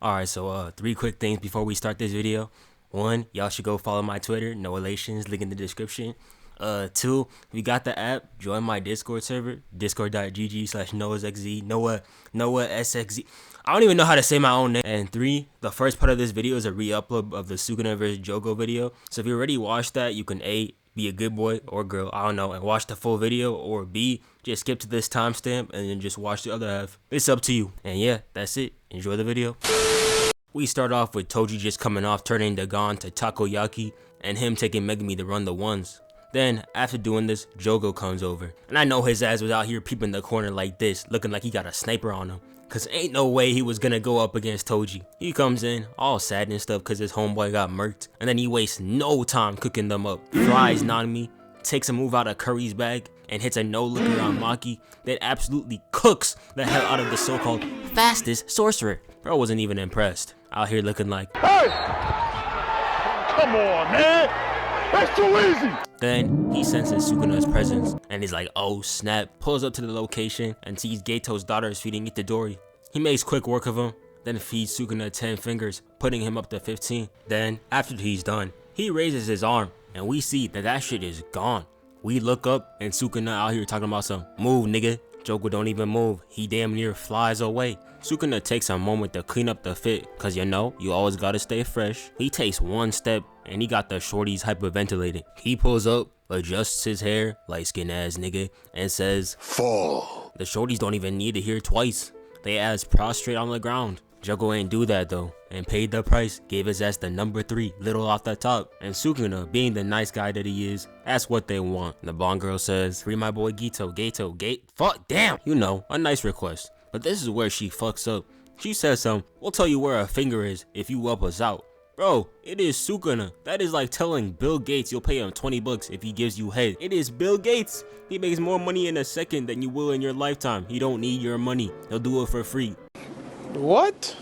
Alright, so 3 quick things before we start this video. 1, y'all should go follow my Twitter, no relations, link in the description. 2, if you got the app, join my Discord server, discord.gg/NoahSXZ, Noah SXZ. I don't even know how to say my own name. And 3, the first part of this video is a re-upload of the Sukuna vs Jogo video. So if you already watched that, you can A, be a good boy or girl, I don't know, and watch the full video, or B, just skip to this timestamp and then just watch the other half. It's up to you. And yeah, that's it. Enjoy the video. We start off with Toji just coming off turning Dagon to Takoyaki and him taking Megumi to run the ones. Then, after doing this, Jogo comes over. And I know his ass was out here peeping the corner like this, looking like he got a sniper on him. Cause ain't no way he was gonna go up against Toji. He comes in, all sad and stuff cause his homeboy got murked. And then he wastes no time cooking them up. Fries Nanami, takes a move out of Curry's bag, and hits a no-looker on Maki that absolutely cooks the hell out of the so-called fastest sorcerer. Bro wasn't even impressed. Out here looking like, hey! Come on, man! That's too easy! Then he senses Sukuna's presence and he's like, oh snap, pulls up to the location and sees Geto's daughters feeding Itadori. He makes quick work of him, then feeds Sukuna 10 fingers, putting him up to 15. Then, after he's done, he raises his arm and we see that shit is gone. We look up and Sukuna out here talking about some move nigga. Jogo don't even move, he damn near flies away. Sukuna takes a moment to clean up the fit, cause you know, you always gotta stay fresh. He takes one step and he got the shorties hyperventilating. He pulls up, adjusts his hair, light skin ass nigga, and says, fall. The shorties don't even need to hear twice. They ass prostrate on the ground. Jogo ain't do that though, and paid the price, gave his ass the number 3, little off the top. And Sukuna, being the nice guy that he is, asks what they want. The Bond girl says, free my boy fuck damn, you know, a nice request. But this is where she fucks up. She says we'll tell you where a finger is if you help us out. Bro, it is Sukuna. That is like telling Bill Gates you'll pay him 20 bucks if he gives you head. It is Bill Gates. He makes more money in a second than you will in your lifetime. He don't need your money. He'll do it for free. What?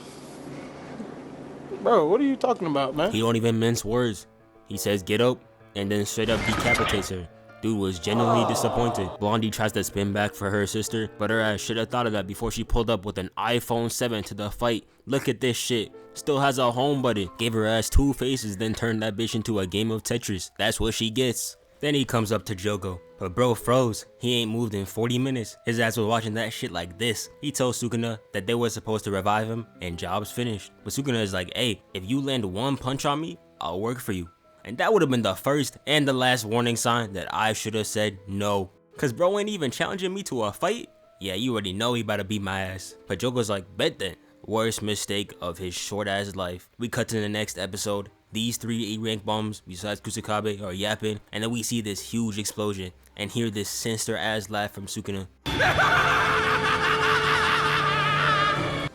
Bro, what are you talking about, man? He don't even mince words. He says get up and then straight up decapitates her. Dude was genuinely disappointed. Blondie tries to spin back for her sister, but her ass should have thought of that before she pulled up with an iPhone 7 to the fight. Look at this shit. Still has a home button. Gave her ass 2 faces, then turned that bitch into a game of Tetris. That's what she gets. Then he comes up to Jogo, but bro froze. He ain't moved in 40 minutes. His ass was watching that shit like this. He told Sukuna that they were supposed to revive him and job's finished. But Sukuna is like, hey, if you land one punch on me, I'll work for you. And that would have been the first and the last warning sign that I should have said no. Cause bro ain't even challenging me to a fight. Yeah, you already know he about to beat my ass. But Jogo's like, bet then. Worst mistake of his short ass life. We cut to the next episode. These 3 E-rank bombs besides Kusakabe are yapping, and then we see this huge explosion and hear this sinister ass laugh from Sukuna.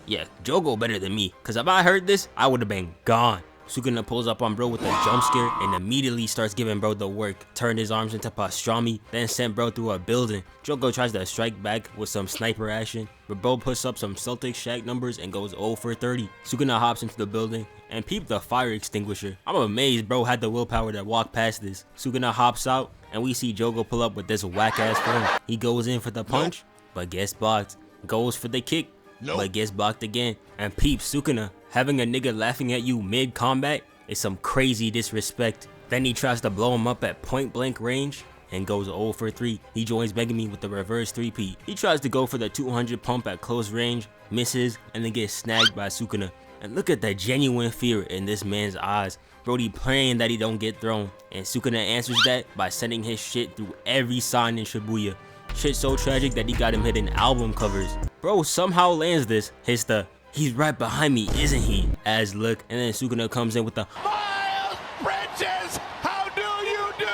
Yeah, Jogo better than me, cause if I heard this, I would have been gone. Sukuna pulls up on bro with a jump scare and immediately starts giving bro the work. Turned his arms into pastrami, then sent bro through a building. Jogo tries to strike back with some sniper action, but bro puts up some Celtic Shack numbers and goes 0 for 30. Sukuna hops into the building and peep the fire extinguisher. I'm amazed bro had the willpower to walk past this. Sukuna hops out and we see Jogo pull up with this whack ass phone. He goes in for the punch, but gets blocked. Goes for the kick, but gets blocked again. And peep Sukuna, having a nigga laughing at you mid-combat is some crazy disrespect. Then he tries to blow him up at point blank range and goes 0 for 3. He joins Megumi with the reverse 3-peat. He tries to go for the 200 pump at close range, misses, and then gets snagged by Sukuna. And look at the genuine fear in this man's eyes. Brody praying that he don't get thrown. And Sukuna answers that by sending his shit through every sign in Shibuya. Shit so tragic that he got him hitting album covers. Bro somehow lands this, hits the he's right behind me, isn't he? As look, and then Sukuna comes in with the Miles Bridges, how do you do?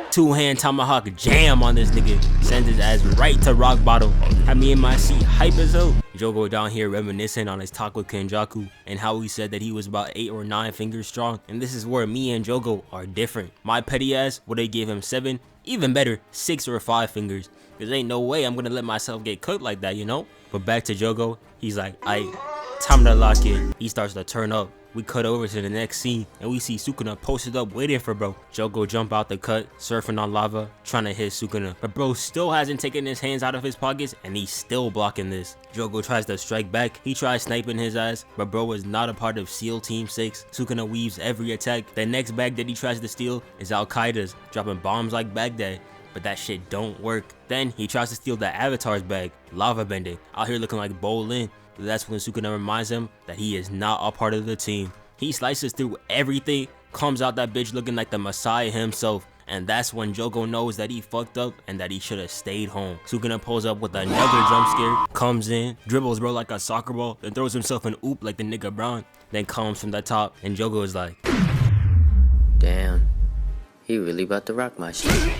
2-hand tomahawk jam on this nigga. Sends his ass right to rock bottom. Had me in my seat hype as hell. Jogo down here reminiscing on his talk with Kenjaku and how he said that he was about 8 or 9 fingers strong. And this is where me and Jogo are different. My petty ass would have gave him 7, even better 6 or 5 fingers. Cause ain't no way I'm gonna let myself get cooked like that, you know? But back to Jogo, he's like, Time to lock in. He starts to turn up. We cut over to the next scene and we see Sukuna posted up waiting for bro. Jogo jump out the cut, surfing on lava, trying to hit Sukuna. But bro still hasn't taken his hands out of his pockets and he's still blocking this. Jogo tries to strike back. He tries sniping his ass, but bro is not a part of SEAL Team 6. Sukuna weaves every attack. The next bag that he tries to steal is Al-Qaeda's, dropping bombs like Baghdad. But that shit don't work. Then he tries to steal the Avatar's bag, lava bending, out here looking like Bolin. That's when Sukuna reminds him that he is not a part of the team. He slices through everything, comes out that bitch looking like the Messiah himself, and that's when Jogo knows that he fucked up and that he should have stayed home. Sukuna pulls up with another jump scare, comes in, dribbles bro like a soccer ball, then throws himself an oop like the nigga Brown, then comes from the top, and Jogo is like, damn, he really about to rock my shit.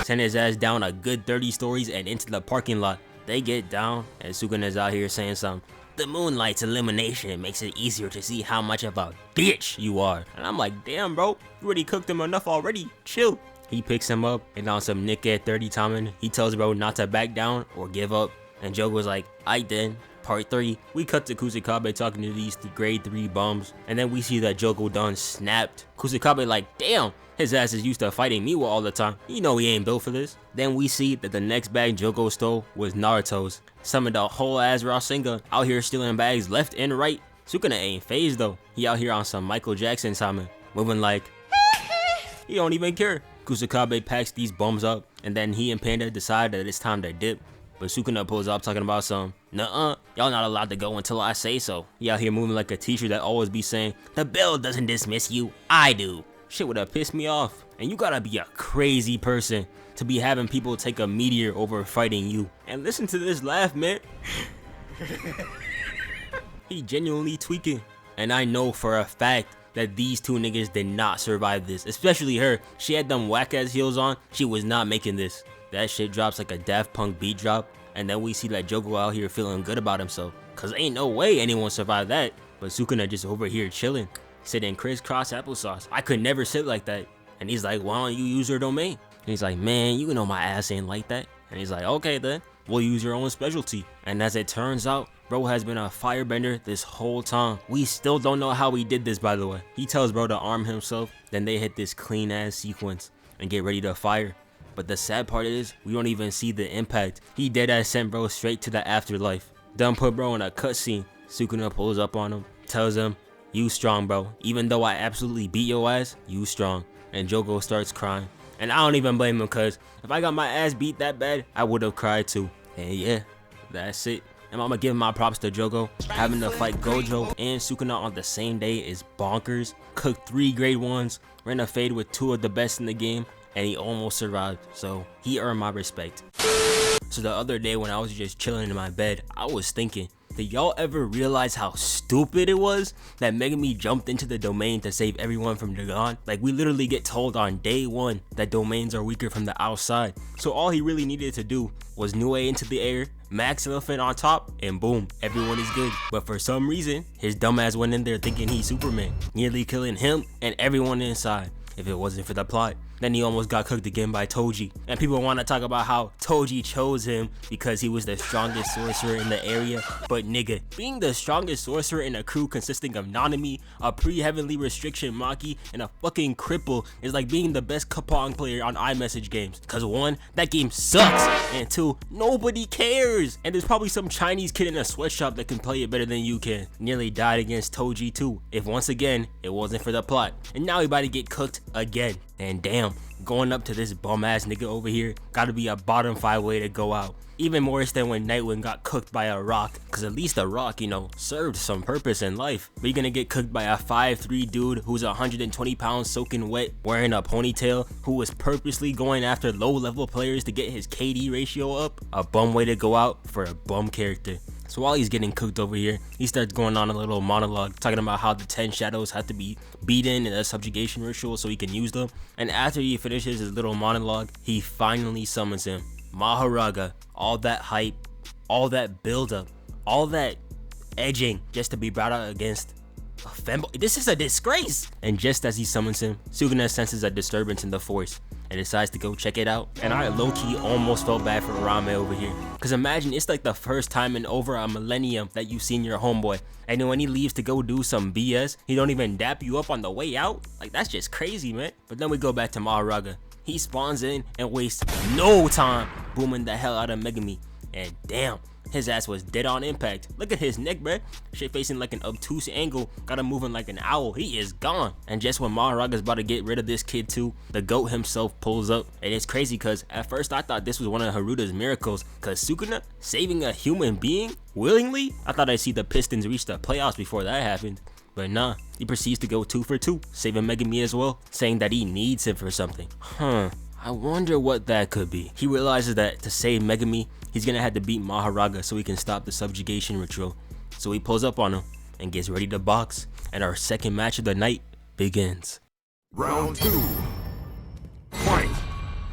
Send his ass down a good 30 stories and into the parking lot. They get down and Sukuna's out here saying something. The moonlight's illumination makes it easier to see how much of a bitch you are. And I'm like, damn bro, you already cooked him enough already, chill. He picks him up and on some Nick at 30 timing, he tells bro not to back down or give up. And Jogo's like, aight then. Part 3, we cut to Kusakabe talking to these grade 3 bums, and then we see that Jogo done snapped. Kusakabe like, damn, his ass is used to fighting me all the time. You know he ain't built for this. Then we see that the next bag Jogo stole was Naruto's. Summoned a whole ass Rasengan out here stealing bags left and right. Sukuna ain't phased though. He out here on some Michael Jackson timing, moving like he don't even care. Kusakabe packs these bums up, and then he and Panda decide that it's time to dip. But Sukuna pulls up talking about some, nuh-uh, y'all not allowed to go until I say so. He out here moving like a teacher that always be saying, the bell doesn't dismiss you, I do. Shit would have pissed me off. And you gotta be a crazy person to be having people take a meteor over fighting you. And listen to this laugh, man. He genuinely tweaking. And I know for a fact that these two niggas did not survive this. Especially her. She had them whack ass heels on. She was not making this. That shit drops like a Daft Punk beat drop. And then we see that Jogo out here feeling good about himself. Cause ain't no way anyone survived that. But Sukuna just over here chilling. Sitting crisscross applesauce. I could never sit like that. And he's like, why don't you use your domain? And he's like, man, you know my ass ain't like that. And he's like, okay then, we'll use your own specialty. And as it turns out, bro has been a firebender this whole time. We still don't know how he did this, by the way. He tells bro to arm himself, then they hit this clean ass sequence and get ready to fire. But the sad part is, we don't even see the impact. He deadass sent bro straight to the afterlife. Done put bro in a cutscene. Sukuna pulls up on him, tells him, you strong bro. Even though I absolutely beat your ass, you strong. And Jogo starts crying. And I don't even blame him, cause if I got my ass beat that bad, I would have cried too. And yeah, that's it. And I'm gonna give my props to Jogo. Having to fight Gojo and Sukuna on the same day is bonkers. Cooked 3 grade 1s, ran a fade with 2 of the best in the game, and he almost survived, so he earned my respect. So the other day when I was just chilling in my bed, I was thinking, did y'all ever realize how stupid it was that Megumi jumped into the domain to save everyone from Dagon? Like, we literally get told on day 1 that domains are weaker from the outside. So all he really needed to do was Nue into the air, Max Elephant on top, and boom, everyone is good. But for some reason, his dumbass went in there thinking he's Superman, nearly killing him and everyone inside. If it wasn't for the plot, then he almost got cooked again by Toji. And people want to talk about how Toji chose him because he was the strongest sorcerer in the area. But nigga, being the strongest sorcerer in a crew consisting of Nanami, a pre-heavenly restriction Maki, and a fucking cripple is like being the best Kapong player on iMessage games. Cause 1, that game sucks, and 2, nobody cares. And there's probably some Chinese kid in a sweatshop that can play it better than you can. Nearly died against Toji too, if once again, it wasn't for the plot. And now he about to get cooked again. And damn, going up to this bum ass nigga over here gotta be a bottom 5 way to go out. Even worse than when Nightwing got cooked by a rock, cause at least the rock, you know, served some purpose in life. But you're gonna get cooked by a 5'3" dude who's 120 pounds soaking wet, wearing a ponytail, who was purposely going after low level players to get his KD ratio up. A bum way to go out for a bum character. So while he's getting cooked over here, he starts going on a little monologue talking about how the 10 shadows have to be beaten in a subjugation ritual so he can use them. And after he finishes his little monologue, he finally summons him. Mahoraga, all that hype, all that build up, all that edging just to be brought out against a femboy. This is a disgrace. And just as he summons him, Sukuna senses a disturbance in the force. and decides to go check it out. And I low-key almost felt bad for Rame over here, cause imagine it's like the first time in over a millennium that you've seen your homeboy, and then when he leaves to go do some BS, he don't even dap you up on the way out. Like, that's just crazy, man. But then we go back to Mahoraga. He spawns in and wastes no time booming the hell out of Megumi, and damn, his ass was dead on impact. Look at his neck, bruh. Shit facing like an obtuse angle, got him moving like an owl. He is gone. And just when Mahoraga's about to get rid of this kid too, the GOAT himself pulls up. And it's crazy cause at first I thought this was one of Haruda's miracles, cause Sukuna saving a human being willingly? I thought I'd see the Pistons reach the playoffs before that happened. But nah, he proceeds to go 2 for 2, saving Megumi as well, saying that he needs him for something. I wonder what that could be. He realizes that to save Megumi, he's gonna have to beat Mahoraga so he can stop the subjugation ritual. So he pulls up on him and gets ready to box, and our second match of the night begins. Round 2. Fight!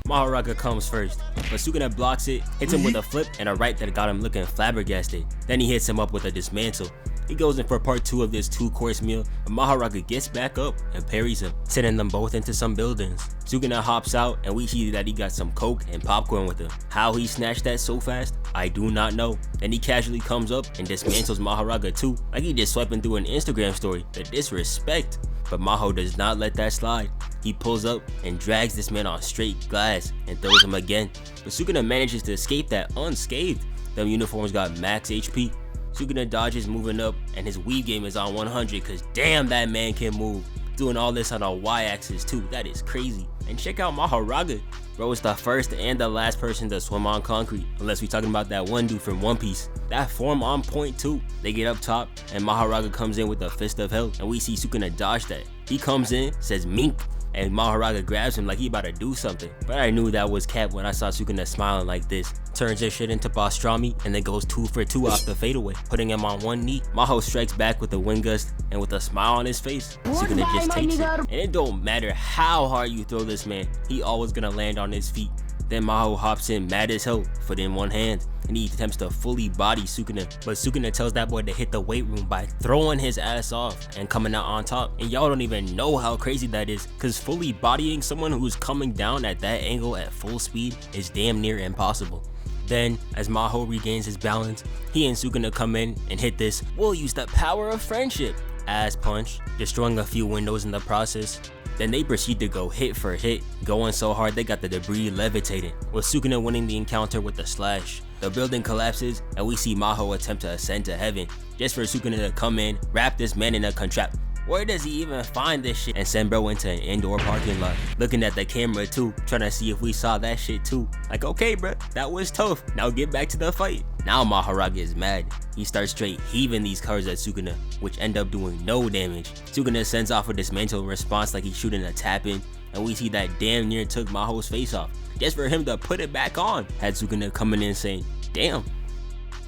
Mahoraga comes first, but Sukuna blocks it, hits him with a flip and a right that got him looking flabbergasted. Then he hits him up with a dismantle. He goes in for part 2 of this 2-course meal, but Mahoraga gets back up and parries him, sending them both into some buildings. Sukuna hops out and we see that he got some coke and popcorn with him. How he snatched that so fast, I do not know. Then he casually comes up and dismantles Mahoraga too, like he just swiping through an Instagram story. The disrespect. But Maho does not let that slide. He pulls up and drags this man on straight glass and throws him again. But Sukuna manages to escape that unscathed. Them uniforms got max HP. Sukuna dodges moving up and his weave game is on 100 cause damn that man can move. Doing all this on a Y-axis too, that is crazy. And check out Mahoraga. Bro is the first and the last person to swim on concrete, unless we talking about that one dude from One Piece. That form on point too. They get up top and Mahoraga comes in with a fist of hell and we see Sukuna dodge that. He comes in, says mink, and Mahoraga grabs him like he about to do something. But I knew that was cap when I saw Sukuna smiling like this. Turns his shit into pastrami and then goes 2 for 2 off the fadeaway, putting him on one knee. Maho strikes back with a wind gust and with a smile on his face, Sukuna just takes it. And it don't matter how hard you throw this man, he always gonna land on his feet. Then Maho hops in mad as hell, foot in one hand, and he attempts to fully body Sukuna. But Sukuna tells that boy to hit the weight room by throwing his ass off and coming out on top. And y'all don't even know how crazy that is, cause fully bodying someone who's coming down at that angle at full speed is damn near impossible. Then, as Maho regains his balance, he and Sukuna come in and hit this "we'll use the power of friendship" ass punch, destroying a few windows in the process. Then they proceed to go hit for hit, going so hard they got the debris levitating, with Sukuna winning the encounter with a slash. The building collapses and we see Maho attempt to ascend to heaven, just for Sukuna to come in, wrap this man in a contrap. Where does he even find this shit? And send bro into an indoor parking lot, looking at the camera too, trying to see if we saw that shit too. Like, okay bro, that was tough, now get back to the fight. Now Mahoraga is mad. He starts straight heaving these cars at Sukuna, which end up doing no damage. Sukuna sends off a dismantle response like he's shooting a tap-in, and we see that damn near took Maho's face off, just for him to put it back on. Had Sukuna coming in saying, damn,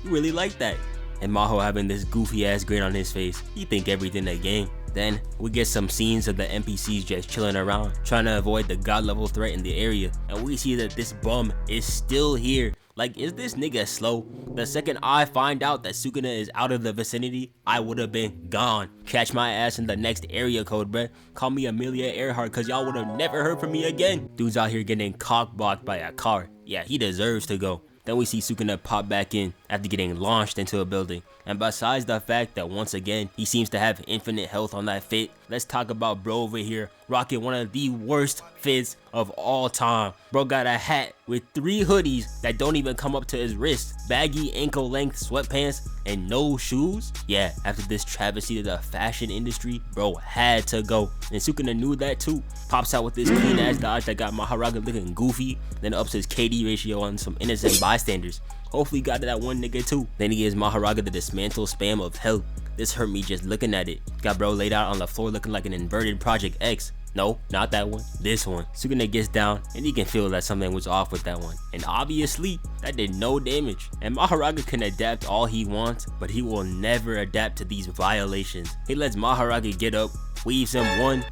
you really like that. And Maho having this goofy ass grin on his face. He think everything a game. Then we get some scenes of the NPCs just chilling around, trying to avoid the god level threat in the area, and we see that this bum is still here. Like, is this nigga slow? The second I find out that Sukuna is out of the vicinity, I would have been gone. Catch my ass in the next area code, bruh. Call me Amelia Earhart, cause y'all would have never heard from me again. Dude's out here getting cock-blocked by a car. Yeah, he deserves to go. Then we see Sukuna pop back in after getting launched into a building. And besides the fact that once again, he seems to have infinite health on that fit, let's talk about bro over here rocking one of the worst fits of all time. Bro got a hat with 3 hoodies that don't even come up to his wrist, baggy ankle length sweatpants, and no shoes. Yeah, after this travesty of the fashion industry, bro had to go. And Sukuna knew that too. Pops out with this clean ass dodge that got Mahoraga looking goofy, then ups his KD ratio on some innocent bystanders. Hopefully got to that one nigga too. Then he gives Mahoraga the dismantle spam of hell. This hurt me just looking at it. Got bro laid out on the floor looking like an inverted Project X. No, not that one, this one. Sukuna gets down and he can feel that something was off with that one. And obviously, that did no damage. And Mahoraga can adapt all he wants, but he will never adapt to these violations. He lets Mahoraga get up, weaves him 1,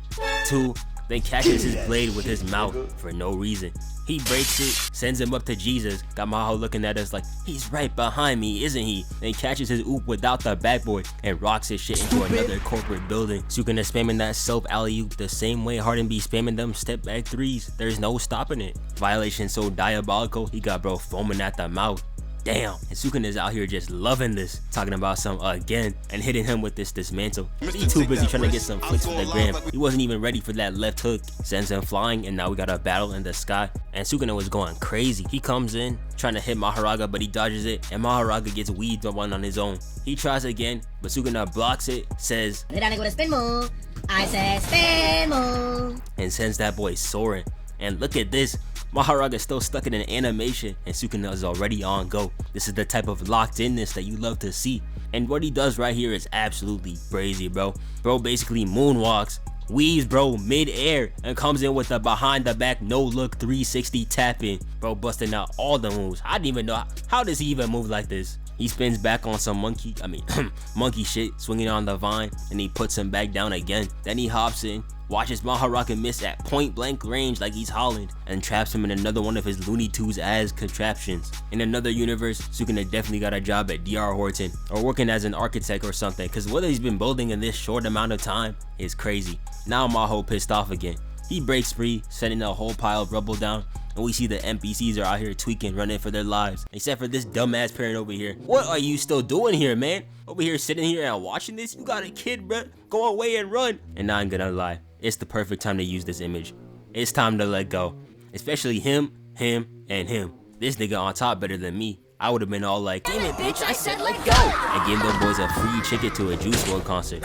2, then catches his blade with his mouth for no reason. He breaks it, sends him up to Jesus. Got Maho looking at us like, he's right behind me, isn't he? Then catches his oop without the backboard and rocks his shit into another corporate building. Sukuna spamming that self alley-oop the same way Harden be spamming them step back threes. There's no stopping it. Violation so diabolical, he got bro foaming at the mouth. Damn, and Sukuna is out here just loving this, talking about some again, and hitting him with this dismantle. He too busy trying to get some flicks for the gram. He wasn't even ready for that left hook. Sends him flying, and now we got a battle in the sky. And Sukuna was going crazy. He comes in, trying to hit Mahoraga, but he dodges it, and Mahoraga gets weaved on one on his own. He tries again, but Sukuna blocks it, says, spin move. I said spin move. And sends that boy soaring. And look at this. Mahoraga is still stuck in an animation and Sukuna is already on go. This is the type of locked inness that you love to see. And what he does right here is absolutely crazy, bro. Bro basically moonwalks, weaves bro mid-air, and comes in with a behind the back no look 360 tap in. Bro busting out all the moves. I didn't even know how does he even move like this. He spins back on some monkey shit, swinging on the vine, and he puts him back down again. Then he hops in, watches Mahoraga miss at point blank range like he's Holland, and traps him in another one of his Looney Tunes ass contraptions. In another universe, Sukuna definitely got a job at DR Horton, or working as an architect or something, cause what he's been building in this short amount of time is crazy. Now Maho pissed off again. He breaks free, sending a whole pile of rubble down, and we see the NPCs are out here tweaking, running for their lives. Except for this dumbass parent over here. What are you still doing here, man? Over here sitting here and watching this? You got a kid, bruh. Go away and run. And now I'm gonna lie, it's the perfect time to use this image. It's time to let go. Especially him, and him. This nigga on top better than me. I would have been all like, damn it, bitch, I said let go. And give them boys a free ticket to a Juice WRLD concert.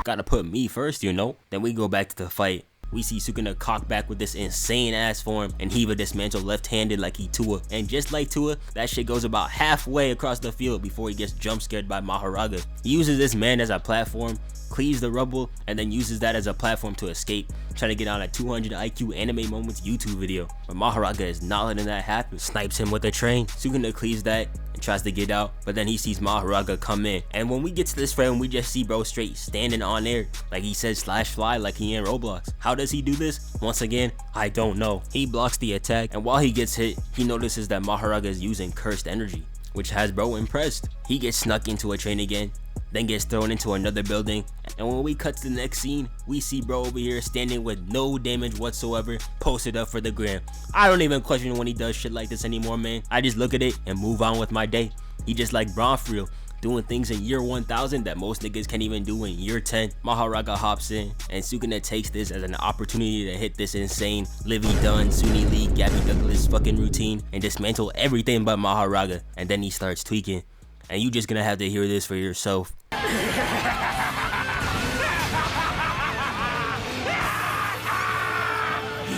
Gotta put me first, you know? Then we go back to the fight. We see Sukuna cock back with this insane ass form and Hiva dismantle left-handed like he Tua. And just like Tua, that shit goes about halfway across the field before he gets jump scared by Mahoraga. He uses this man as a platform, cleaves the rubble, and then uses that as a platform to escape, trying to get on a 200 IQ anime moments YouTube video. But Mahoraga is not letting that happen, snipes him with a train. Sukuna cleaves that and tries to get out, but then he sees Mahoraga come in. And when we get to this frame, we just see bro straight standing on air, like he says /fly like he in Roblox. How does he do this? Once again, I don't know. He blocks the attack, and while he gets hit, he notices that Mahoraga is using cursed energy, which has bro impressed. He gets snuck into a train again, then gets thrown into another building, and when we cut to the next scene, we see bro over here standing with no damage whatsoever, posted up for the gram. I don't even question when he does shit like this anymore, man. I just look at it and move on with my day. He just like Braun for real, doing things in year 1000 that most niggas can't even do in year 10. Mahoraga hops in, and Sukuna takes this as an opportunity to hit this insane Livy Dunn, Sunni Lee, Gabby Douglas fucking routine and dismantle everything but Mahoraga. And then he starts tweaking, and you just gonna have to hear this for yourself.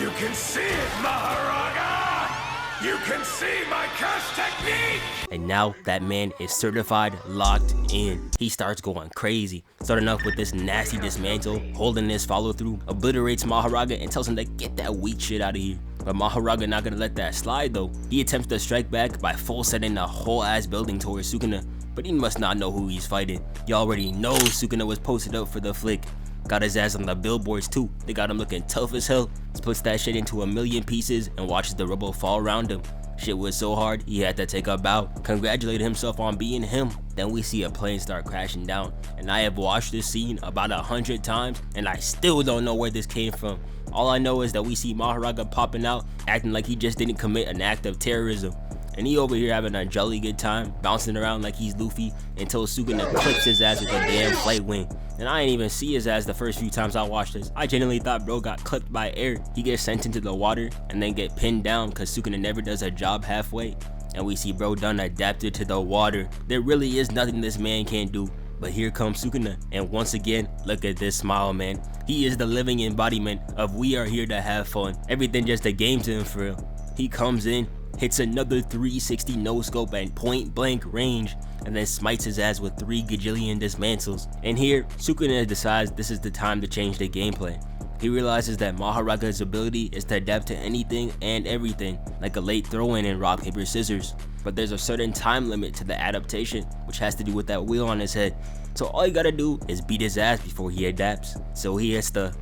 You can see it, Mahoraga! You can see my curse technique! And now that man is certified locked in. He starts going crazy, starting off with this nasty dismantle, holding this follow through, obliterates Mahoraga and tells him to get that weak shit out of here. But Mahoraga not gonna let that slide though. He attempts to strike back by full setting the whole ass building towards Sukuna, but he must not know who he's fighting. You already know Sukuna was posted up for the flick. Got his ass on the billboards too. They got him looking tough as hell. Splits that shit into a million pieces and watches the rubble fall around him. Shit was so hard, he had to take a bow, congratulate himself on being him. Then we see a plane start crashing down, and I have watched this scene about 100 times, and I still don't know where this came from. All I know is that we see Mahoraga popping out, acting like he just didn't commit an act of terrorism. And he over here having a jolly good time, bouncing around like he's Luffy, until Sukuna clips his ass with a damn flight wing. And I ain't even see his ass the first few times I watched this. I genuinely thought bro got clipped by air. He gets sent into the water and then get pinned down cause Sukuna never does a job halfway. And we see bro done adapted to the water. There really is nothing this man can't do. But here comes Sukuna, and once again, look at this smile, man. He is the living embodiment of we are here to have fun. Everything just a game to him for real. He comes in, hits another 360 no scope at point blank range, and then smites his ass with 3 gajillion dismantles. And here, Sukuna decides this is the time to change the gameplay. He realizes that Mahoraga's ability is to adapt to anything and everything, like a late throw-in in rock, paper, scissors. But there's a certain time limit to the adaptation, which has to do with that wheel on his head. So all you gotta do is beat his ass before he adapts. So he hits the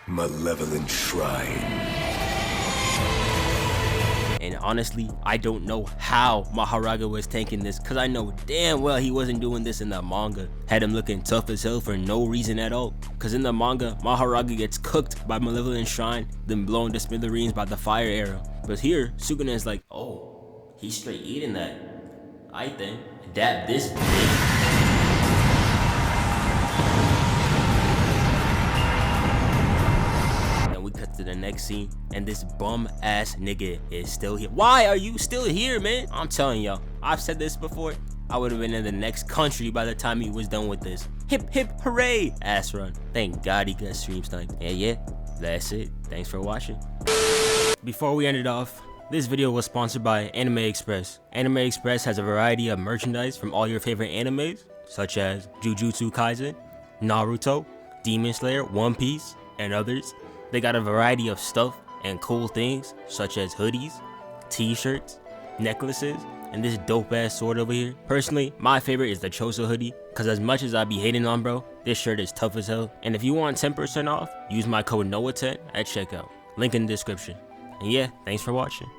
Malevolent Shrine. And honestly, I don't know how Mahoraga was tanking this, cause I know damn well he wasn't doing this in the manga. Had him looking tough as hell for no reason at all. Cause in the manga, Mahoraga gets cooked by Malevolent Shrine, then blown to smithereens by the fire arrow. But here, Sukuna is like, oh, he's straight eating that. I then dab this bitch. To the next scene, and this bum ass nigga is still here. Why are you still here, man? I'm telling y'all, I've said this before, I would have been in the next country by the time he was done with this. Hip hip hooray ass run. Thank God he got stream sniped. And yeah, that's it. Thanks for watching. Before we end it off, this video was sponsored by Anime Express. Anime Express has a variety of merchandise from all your favorite animes, such as Jujutsu Kaisen, Naruto, Demon Slayer, One Piece, and others. They got a variety of stuff and cool things such as hoodies, t-shirts, necklaces, and this dope ass sword over here. Personally, my favorite is the Choso hoodie, cause as much as I be hating on bro, this shirt is tough as hell. And if you want 10% off, use my code NOAH10 at checkout. Link in the description. And yeah, thanks for watching.